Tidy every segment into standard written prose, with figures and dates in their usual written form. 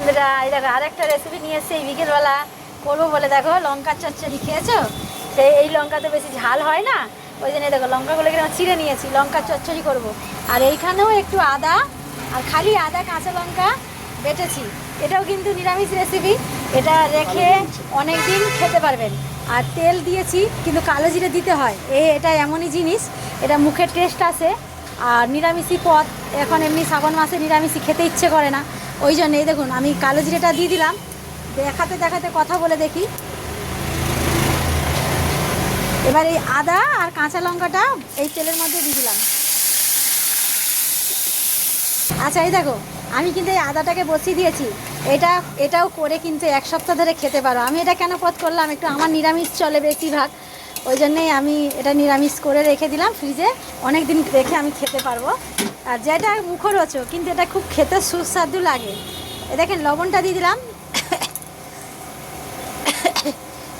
এই দেখো আরেকটা রেসিপি নিয়ে এসছে এই বিকেলবেলা করবো বলে। দেখো লঙ্কার চচ্চড়ি খেয়েছো? সেই এই লঙ্কা তো বেশি ঝাল হয় না, ওই জন্য দেখো লঙ্কাগুলো কিরকম চিড়ে নিয়েছি, লঙ্কার চচ্চড়ি করব। আর এইখানেও একটু আদা আর খালি আদা কাঁচা লঙ্কা বেটেছি। এটাও কিন্তু নিরামিষ রেসিপি, এটা রেখে অনেক দিন খেতে পারবেন। আর তেল দিয়েছি, কিন্তু কালো জিরে দিতে হয়। এটা এমনই জিনিস, এটা মুখের টেস্ট আসে। আর নিরামিষই পদ, এখন এমনি শ্রাবণ মাসে নিরামিষই খেতে ইচ্ছে করে না, ওই জন্য এই দেখুন আমি কালো জিরেটা দিয়ে দিলাম। দেখাতে দেখাতে কথা বলে দেখি। এবার এই আদা আর কাঁচা লঙ্কাটা এই তেলের মধ্যে দিয়ে দিলাম। আচ্ছা এই দেখো আমি কিন্তু এই আদাটাকে বসিয়ে দিয়েছি। এটাও করে কিন্তু এক সপ্তাহ ধরে খেতে পারো। আমি এটা কেন পথ করলাম, একটু আমার নিরামিষ চলে বেশিরভাগ, ওই জন্যেই আমি এটা নিরামিষ করে রেখে দিলাম ফ্রিজে। অনেক দিন রেখে আমি খেতে পারবো। আর যেটা মুখরোচক, কিন্তু এটা খুব খেতে সুস্বাদু লাগে। এ দেখেন লবণটা দিয়ে দিলাম।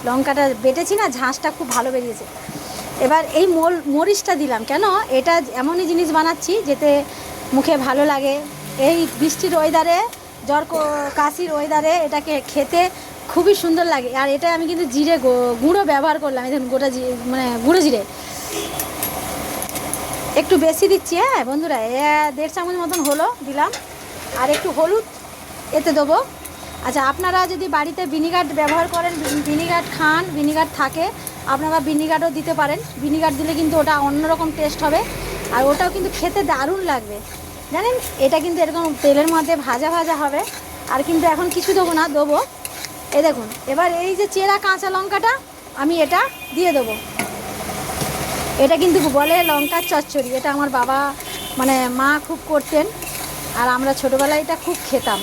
লঙ্কাটা বেটেছি না, ঝাঁসটা খুব ভালো বেরিয়েছে। এবার এই মরিচটা দিলাম কেন, এটা এমনই জিনিস বানাচ্ছি যেতে মুখে ভালো লাগে। এই বৃষ্টির ওয়েদারে, জ্বর কাশির ওয়েদারে এটাকে খেতে খুবই সুন্দর লাগে। আর এটা আমি কিন্তু জিরে গুঁড়ো ব্যবহার করলাম, এই দেখুন গোটা মানে গুঁড়ো জিরে একটু বেশি দিচ্ছি। হ্যাঁ বন্ধুরা, 1.5 চামচ মতন হলো দিলাম। আর একটু হলুদ এতে দেবো। আচ্ছা আপনারা যদি বাড়িতে ভিনিগার ব্যবহার করেন, ভিনিগার খান, ভিনিগার থাকে, আপনারা ভিনিগারও দিতে পারেন। ভিনিগার দিলে কিন্তু ওটা অন্যরকম টেস্ট হবে, আর ওটাও কিন্তু খেতে দারুণ লাগবে জানেন। এটা কিন্তু এরকম তেলের মধ্যে ভাজা ভাজা হবে। আর কিন্তু এখন কিছু দেবো না, দেবো এই দেখুন। এবার এই যে চেরা কাঁচা লঙ্কাটা আমি এটা দিয়ে দেবো। এটা কিন্তু বলে লঙ্কার চচ্চড়ি। এটা আমার বাবা মানে মা খুব করতেন, আর আমরা ছোটোবেলায় এটা খুব খেতাম।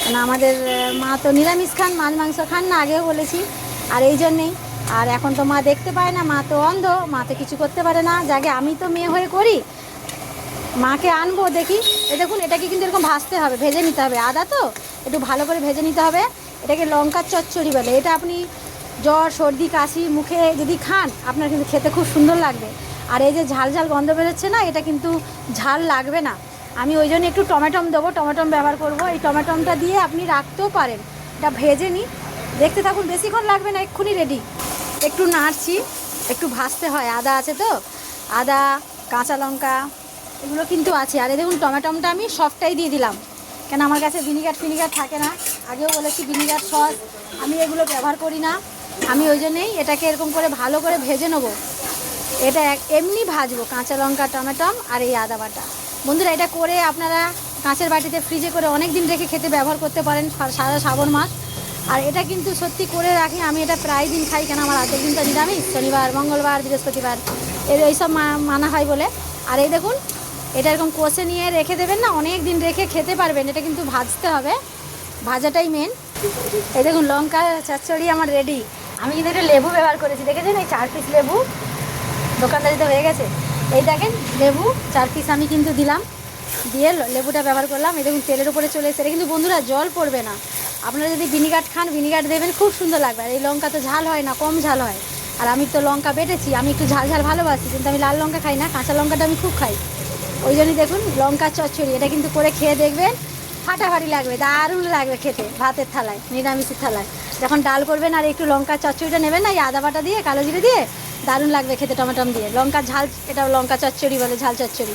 মানে আমাদের মা তো নিরামিষ খান, মাছ মাংস খান না, আগেও বলেছি। আর এই জন্যেই, আর এখন তো মা দেখতে পায় না, মা তো অন্ধ, মা তো কিছু করতে পারে না। যাকে আমি তো মেয়ে হয়ে করি, মাকে আনবো দেখি। এই দেখুন এটাকে কিন্তু এরকম ভাজতে হবে, ভেজে নিতে হবে। আদা তো একটু ভালো করে ভেজে নিতে হবে। এটাকে লঙ্কার চচ্চড়ি বলে। এটা আপনি জ্বর সর্দি কাশি মুখে যদি খান, আপনার কিন্তু খেতে খুব সুন্দর লাগবে। আর এই যে ঝাল ঝাল গন্ধ বেরোচ্ছে না, এটা কিন্তু ঝাল লাগবে না। আমি ওই জন্য একটু টমেটম দেবো, টমেটম ব্যবহার করব। এই টমেটমটা দিয়ে আপনি রাখতেও পারেন। এটা ভেজে নিই, দেখতে থাকুন, বেশিক্ষণ লাগবে না, এক্ষুনি রেডি। একটু নাড়ছি, একটু ভাজতে হয়, আদা আছে তো, আদা কাঁচা লঙ্কা এগুলো কিন্তু আছে। আর এই দেখুন টমেটমটা আমি সবটাই দিয়ে দিলাম, কেন আমার কাছে ভিনিগার থাকে না। আগেও বলেছি ভিনিগার সস আমি এগুলো ব্যবহার করি না। আমি ওই জন্যেই এটাকে এরকম করে ভালো করে ভেজে নেবো। এটা এমনি ভাজবো, কাঁচা লঙ্কা টমেটম আর এই আদা বাটা। বন্ধুরা এটা করে আপনারা কাঁচের বাটিতে ফ্রিজে করে অনেক দিন রেখে খেতে ব্যবহার করতে পারেন, সারা শ্রাবণ মাস। আর এটা কিন্তু সত্যি করে রাখি, আমি এটা প্রায় দিন খাই, কেন আমার আর্ধেক দিনটা নিরামিষ, শনিবার মঙ্গলবার বৃহস্পতিবার এইসব মানা হয় বলে। আর এই দেখুন এটা এরকম কষে নিয়ে রেখে দেবেন না, অনেক দিন রেখে খেতে পারবেন। এটা কিন্তু ভাজতে হবে, ভাজাটাই মেন। এই দেখুন লঙ্কা চচ্চড়ি আমার রেডি। আমি কিন্তু একটা লেবু ব্যবহার করেছি, দেখেছেন এই 4 পিস লেবু দোকানদারিতে হয়ে গেছে। এই দেখেন লেবু 4 পিস আমি কিন্তু দিলাম, দিয়ে লেবুটা ব্যবহার করলাম। এই দেখুন তেলের উপরে চলে এসেছে। এটা কিন্তু বন্ধুরা জল পড়বে না। আপনারা যদি ভিনিগার খান, ভিনিগার দেবেন, খুব সুন্দর লাগবে। আর এই লঙ্কা তো ঝাল হয় না, কম ঝাল হয়। আর আমি তো লঙ্কা বেটেছি, আমি একটু ঝাল ঝাল ভালোবাসি, কিন্তু আমি লাল লঙ্কা খাই না, কাঁচা লঙ্কাটা আমি খুব খাই। ওই জন্যই দেখুন লঙ্কার চচ্চড়ি, এটা কিন্তু করে খেয়ে দেখবেন, ফাটাফাটি লাগবে, দারুণ লাগবে খেতে। ভাতের থালায়, নিরামিষের থালায় যখন ডাল করবেন আর একটু লঙ্কার চচ্চড়িটা নেবেন না, এই আদা বাটা দিয়ে কালো জিরে দিয়ে, দারুণ লাগবে খেতে টমেটম দিয়ে। লঙ্কার ঝাল, এটা লঙ্কা চচ্চড়ি বলে, ঝাল চচ্চড়ি,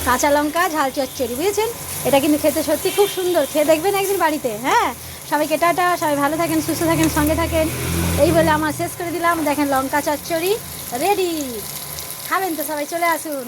কাঁচা লঙ্কা ঝাল চচ্চড়ি, বুঝেছেন? এটা কিন্তু খেতে সত্যি খুব সুন্দর, খেয়ে দেখবেন একদিন বাড়িতে। হ্যাঁ সবাইকে টাটা, সবাই ভালো থাকেন, সুস্থ থাকেন, সঙ্গে থাকেন। এই বলে আমার শেষ করে দিলাম। দেখেন লঙ্কা চচ্চড়ি রেডি, খাবেন তো সবাই, চলে আসুন।